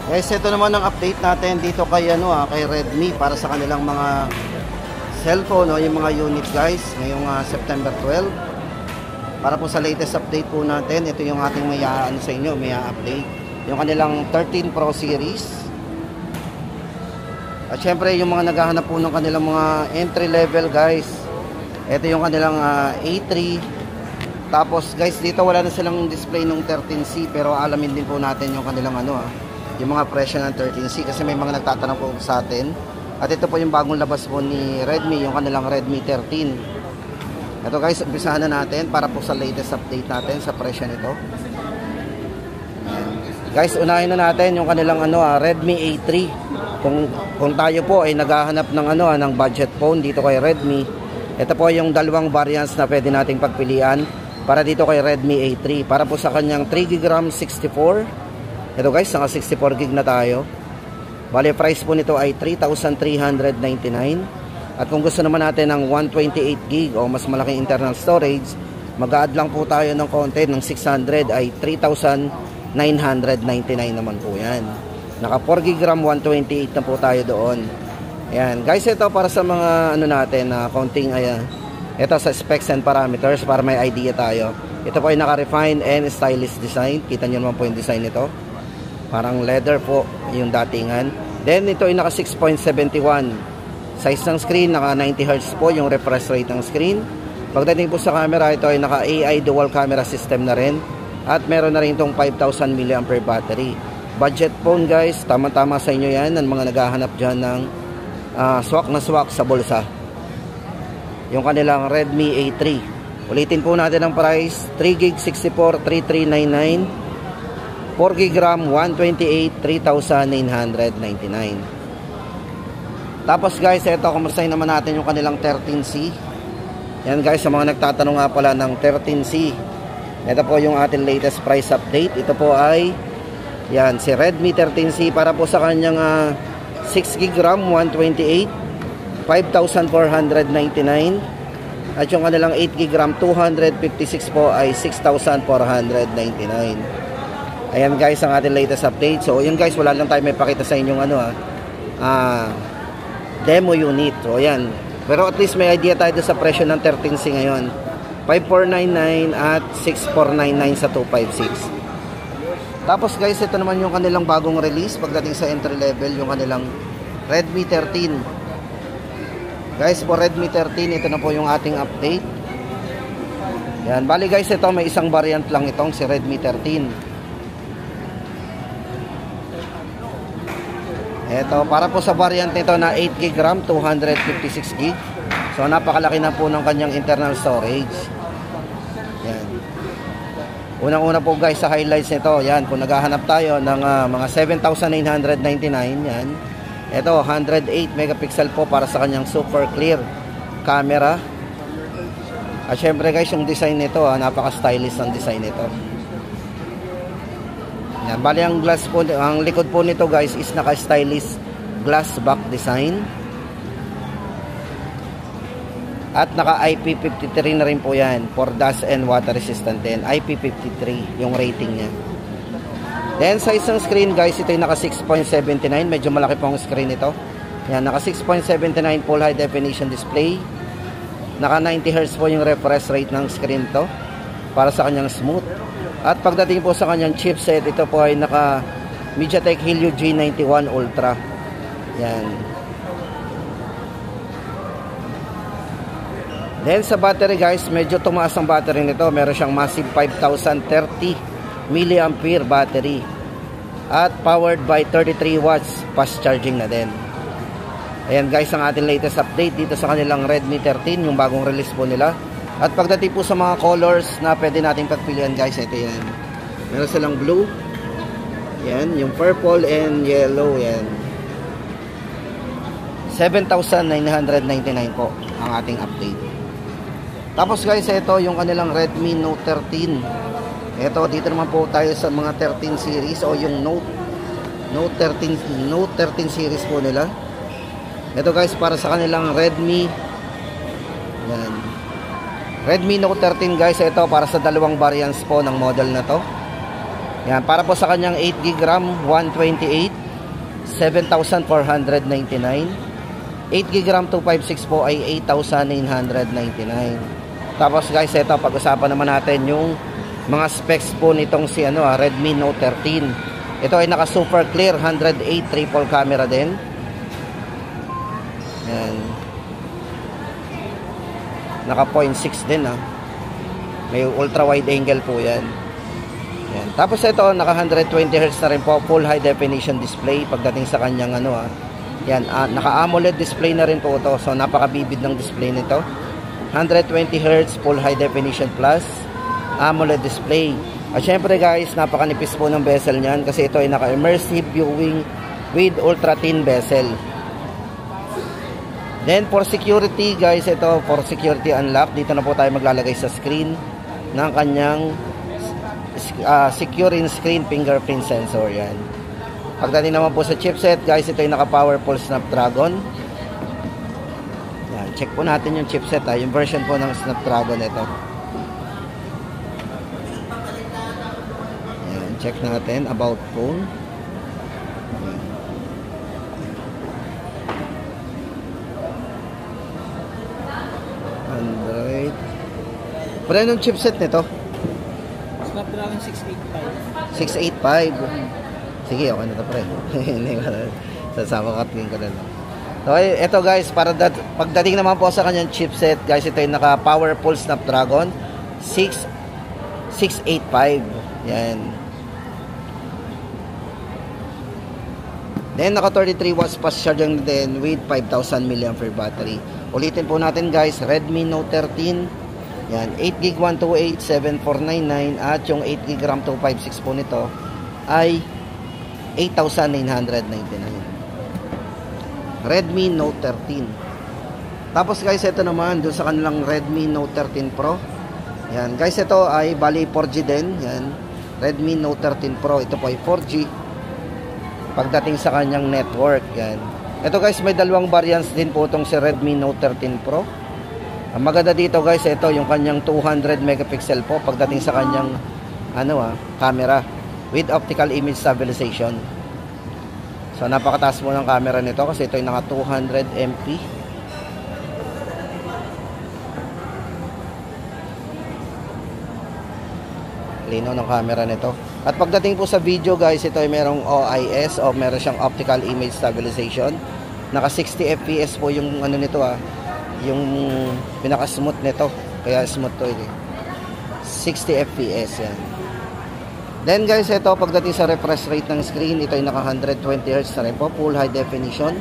Guys, ito naman ang update natin dito kay kay Redmi para sa kanilang mga cellphone o yung mga unit guys ngayong September 12. Para po sa latest update po natin, ito yung ating may sa inyo, may update. Yung kanilang 13 Pro series. At syempre yung mga naghahanap po ng kanilang mga entry level guys. Ito yung kanilang A3. Tapos guys, dito wala na silang display ng 13C, pero alamin din po natin yung kanilang yung mga presyo ng 13C kasi may mga nagtatanong po sa atin. At ito po yung bagong labas po ni Redmi, yung kanilang Redmi 13. Ito guys, umpisahan na natin para po sa latest update natin sa presyo nito. Guys, unahin na natin yung kanilang Redmi A3. Kung tayo po ay naghahanap ng ng budget phone dito kay Redmi, ito po yung dalawang variants na pwede nating pagpilian para dito kay Redmi A3. Para po sa kanyang 3GB RAM 64. Ito guys, naka 64GB na tayo. Bale, price po nito ay 3,399. At kung gusto naman natin ng 128GB o mas malaking internal storage, mag-a-add lang po tayo ng konti ng 600 ay 3,999 naman po yan. Naka 4GB RAM 128 na po tayo doon. Ayan guys, ito para sa mga natin na konting ito sa specs and parameters para may idea tayo. Ito po ay naka-refine and stylish design. Kita nyo naman po yung design nito. Parang leather po yung datingan. Then ito ay naka 6.71 size ng screen, naka 90Hz po yung refresh rate ng screen. Pagdating po sa camera, ito ay naka AI dual camera system na rin. At meron na rin itong 5,000 mAh battery. Budget phone guys, tama-tama sa inyo yan ng mga naghahanap dyan ng swak na swak sa bulsa. Yung kanilang Redmi A3. Ulitin po natin ang price, 3GB 64, 3,399. 4GB RAM 128, 3,999. Tapos guys, ito kumustahin naman natin yung kanilang 13C. Yan guys, sa mga nagtatanong nga pala ng 13C. Ito po yung ating latest price update. Ito po ay yan, si Redmi 13C para po sa kanyang 6GB RAM 128, 5,499. At yung kanilang 8GB RAM 256 po ay 6,499. Ayan guys ang ating latest update. So yun guys, wala lang tayo may pakita sa inyong demo unit. So ayan. Pero at least may idea tayo sa presyo ng 13C ngayon. 5,499 at 6,499 sa 256. Tapos guys, ito naman yung kanilang bagong release pagdating sa entry level, yung kanilang Redmi 13. Guys, for Redmi 13, ito na po yung ating update. Yan, bali guys, ito may isang variant lang itong si Redmi 13. Ito, para po sa variant nito na 8GB RAM, 256GB. So, napakalaki na po ng kanyang internal storage. Yan. Unang-una po guys sa highlights nito, yan, kung naghahanap tayo ng mga 7,999, yan. Ito, 108 megapixel po para sa kanyang super clear camera. At syempre guys, yung design nito, napaka-stylish ang design nito. Yan, bali ang glass po, ang likod po nito guys is naka-stylish glass back design. At naka IP53 na rin po yan for dust and water resistant din. IP53 yung rating niya. Then size ng screen guys, ito yung naka 6.79, medyo malaki po ang screen ito. Yan, naka 6.79 full high definition display. Naka 90Hz po yung refresh rate ng screen to para sa kanyang smooth. At pagdating po sa kanyang chipset, ito po ay naka MediaTek Helio G91 Ultra. Yan. Then sa battery guys, medyo tumaas ang battery nito. Meron siyang massive 5,030 mAh battery. At powered by 33 watts fast charging na din. Ayan guys ang ating latest update dito sa kanilang Redmi 13, yung bagong release po nila. At pagdating po sa mga colors na pwede nating pagpilian guys, ito yan. Meron silang blue. Yan, yung purple and yellow. Yan. 7,999 po ang ating update. Tapos guys, ito yung kanilang Redmi Note 13. Ito, dito naman po tayo sa mga 13 series o yung Note 13 series po nila. Ito guys, para sa kanilang Redmi. Yan. Redmi Note 13 guys, ito para sa dalawang variants po ng model na to. Yan, para po sa kanyang 8 GB RAM, 128, 7,499. 8 GB RAM 256 po ay 8,999. Tapos guys, ito pag-usapan naman natin yung mga specs po nitong si Redmi Note 13. Ito ay naka super clear 108 triple camera din. Yan. Naka 0.6 din May ultra wide angle po yan. Yan. Tapos ito naka 120 Hz na rin po, full high definition display pagdating sa kanyang yan, naka AMOLED display na rin po ito. So napakabibid ng display nito. 120 Hz full high definition plus AMOLED display. At syempre guys, napakanipis po ng bezel niyan kasi ito ay naka immersive viewing with ultra thin bezel. Then for security guys, ito for security unlock, dito na po tayo maglalagay sa screen ng kanyang secure in screen fingerprint sensor. Yan. Pagdating naman po sa chipset guys, ito ay naka powerful Snapdragon. Yan, check po natin yung chipset yung version po ng Snapdragon ito. Yan, check natin about phone. Android. Pero anong chipset nito? Snapdragon 685. 685. Sige, okay na ito pre. Sasama katingin ko na lang. So, ito guys, pagdating naman po sa kanyang chipset, guys, ito yung naka powerful Snapdragon 685. Yan. Then, naka 33 watts fast charging din with 5,000 mAh battery. Ulitin po natin guys, Redmi Note 13. Yan, 8GB 128, 7499 at yung 8GB RAM 256 po nito ay 8,999. Redmi Note 13. Tapos guys, ito naman doon sa kanilang Redmi Note 13 Pro. Yan, guys, ito ay bali 4G din. Yan, Redmi Note 13 Pro. Ito po ay 4G. Pagdating sa kanyang network, yan. Ito guys, may dalawang variants din po itong si Redmi Note 13 Pro. Ang maganda dito guys, ito yung kanyang 200 megapixel po pagdating sa kanyang camera with optical image stabilization. So napakataas po ng camera nito kasi ito ay naka 200 MP. Lino ng camera nito. At pagdating po sa video guys, ito ay merong OIS o meron siyang optical image stabilization. Naka 60 FPS po yung nito yung pinaka smooth nito, kaya smooth to 60 fps yan. Then guys, ito pagdating sa refresh rate ng screen, ito ay naka 120 Hz na rin po, full high definition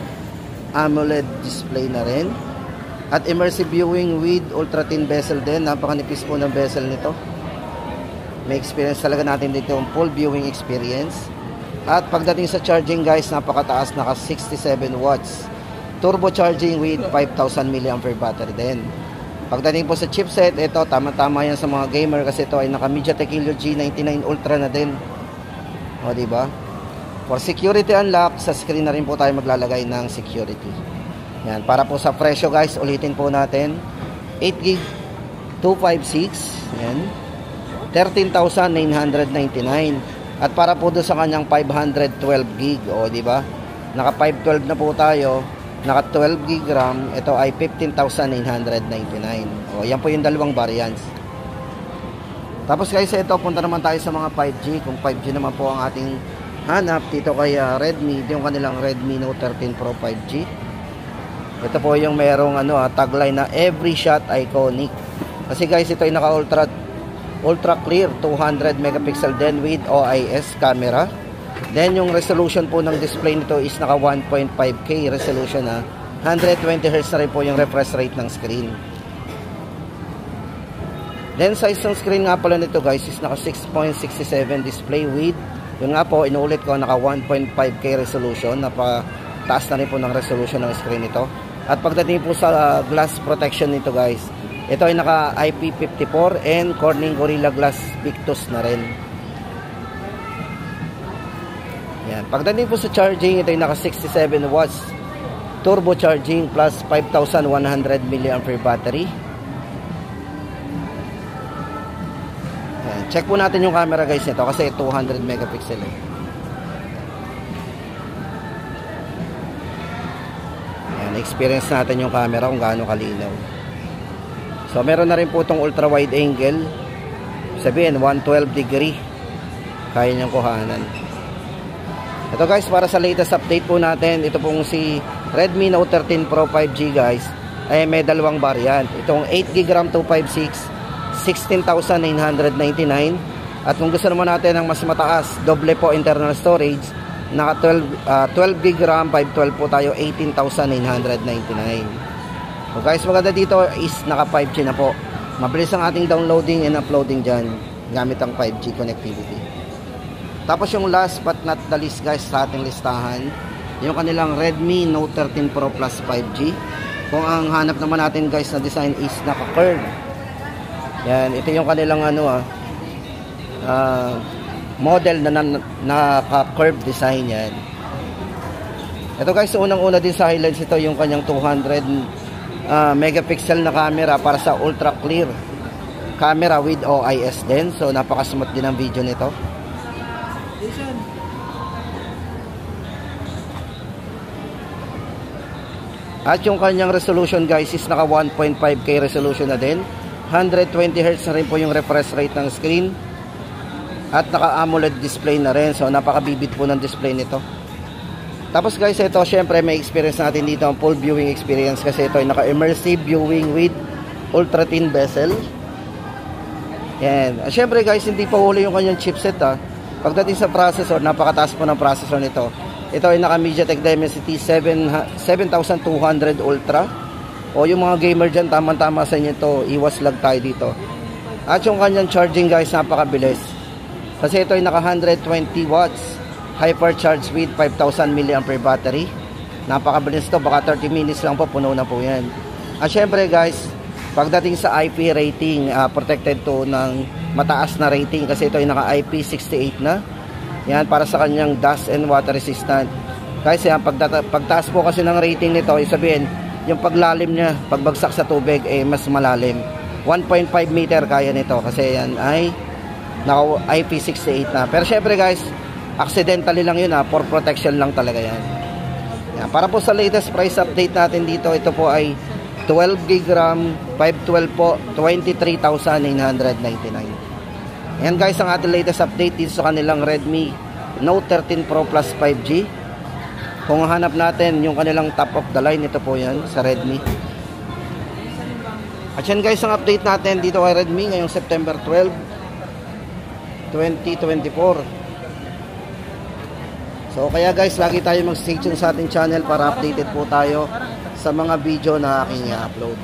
AMOLED display na rin at immersive viewing with ultra thin bezel din. Napakanipis po ng bezel nito, may experience talaga natin dito yung full viewing experience. At pagdating sa charging guys, napakataas, naka 67 watts turbo charging with 5,000 mAh battery din. Pagdating po sa chipset, ito tama-tama yan sa mga gamer kasi ito ay naka MediaTek Helio G99 Ultra na din. O diba? For security unlock, sa screen na rin po tayo maglalagay ng security. Yan, para po sa presyo guys, ulitin po natin. 8GB 256, yan, 13,999. At para po doon sa kanyang 512GB, o diba? Naka 512 na po tayo. Naka 12GB RAM, ito ay 15,999. O, yan po yung dalawang variants. Tapos guys, ito, punta naman tayo sa mga 5G. Kung 5G naman po ang ating hanap dito kay Redmi, yung kanilang Redmi Note 13 Pro 5G. Ito po yung merong tagline na every shot iconic. Kasi guys, ito ay naka ultra clear 200 megapixel din with OIS camera. Then yung resolution po ng display nito is naka 1.5K resolution 120 Hz na rin po yung refresh rate ng screen. Then size ng screen nga pala nito guys is naka 6.67 display with, yun nga po, inuulit ko, naka 1.5K resolution. Napataas na rin po ng resolution ng screen nito. At pagdating po sa glass protection nito guys, ito ay naka IP54 and Corning Gorilla Glass Victus na rin. Yan. Pagdating po sa charging, ito ay naka 67 watts turbo charging plus 5,100 mAh battery. Yan. Check po natin yung camera guys nito kasi 200 megapixel eh. Ayan, experience natin yung camera kung gaano kalinaw. So meron na rin po itong ultra wide angle. Sabihin 112 degree. Kaya niyang kuhanan. Ito guys, para sa latest update po natin, ito pong si Redmi Note 13 Pro 5G guys, ay may dalawang variant. Itong 8GB RAM 256, 16,999. At kung gusto naman natin ng mas mataas, doble po internal storage, naka 12GB RAM 512 po tayo, 18,999. So guys, maganda dito is naka 5G na po. Mabilis ang ating downloading and uploading dyan gamit ang 5G connectivity. Tapos yung last but not the least guys sa ating listahan, yung kanilang Redmi Note 13 Pro Plus 5G. Kung ang hanap naman natin guys na design is naka-curve. Yan, ito yung kanilang model na naka-curve design yan. Ito guys, unang-una din sa highlights ito yung kanyang 200 megapixel na camera para sa ultra clear camera with OIS din. So napaka-smooth din ang video nito. At yung kanyang resolution guys is naka 1.5K resolution na din. 120Hz na rin po yung refresh rate ng screen. At naka AMOLED display na rin. So napaka-vivid po ng display nito. Tapos guys, ito syempre may experience natin dito ang full viewing experience kasi ito ay naka immersive viewing with ultra thin bezel. Yan. Syempre guys, hindi pa huli yung kanyang chipset ha. Pagdating sa processor, napakataas po ng processor nito. Ito ay naka MediaTek Dimensity 7200 Ultra. O yung mga gamer dyan, tamang-tama sa inyo ito. Iwas lag tayo dito. At yung kanyang charging guys, napakabilis. Kasi ito ay naka 120 watts. Hypercharge with 5000 mAh battery. Napakabilis ito. Baka 30 minutes lang po, puno na po yan. At syempre guys, pagdating sa IP rating, protected to ng mataas na rating. Kasi ito ay naka IP68 na. Yan, para sa kanyang dust and water resistant. Guys, yan, pagtaas po kasi ng rating nito, sabihin, yung paglalim niya, pagbagsak sa tubig, mas malalim. 1.5 meter kaya nito. Kasi yan ay naka IP68 na. Pero syempre guys, accidentally lang yun for protection lang talaga yan. Yan. Para po sa latest price update natin dito, ito po ay 12GB RAM 512 po, 23,999. Ayan guys, ang ating latest update dito sa kanilang Redmi Note 13 Pro Plus 5G. Kung hanap natin yung kanilang top of the line, ito po yan sa Redmi. At yan guys, ang update natin dito kay Redmi ngayong September 12, 2024. So kaya guys, lagi tayo mag-stay tuned sa ating channel para updated po tayo sa mga video na aking i-upload.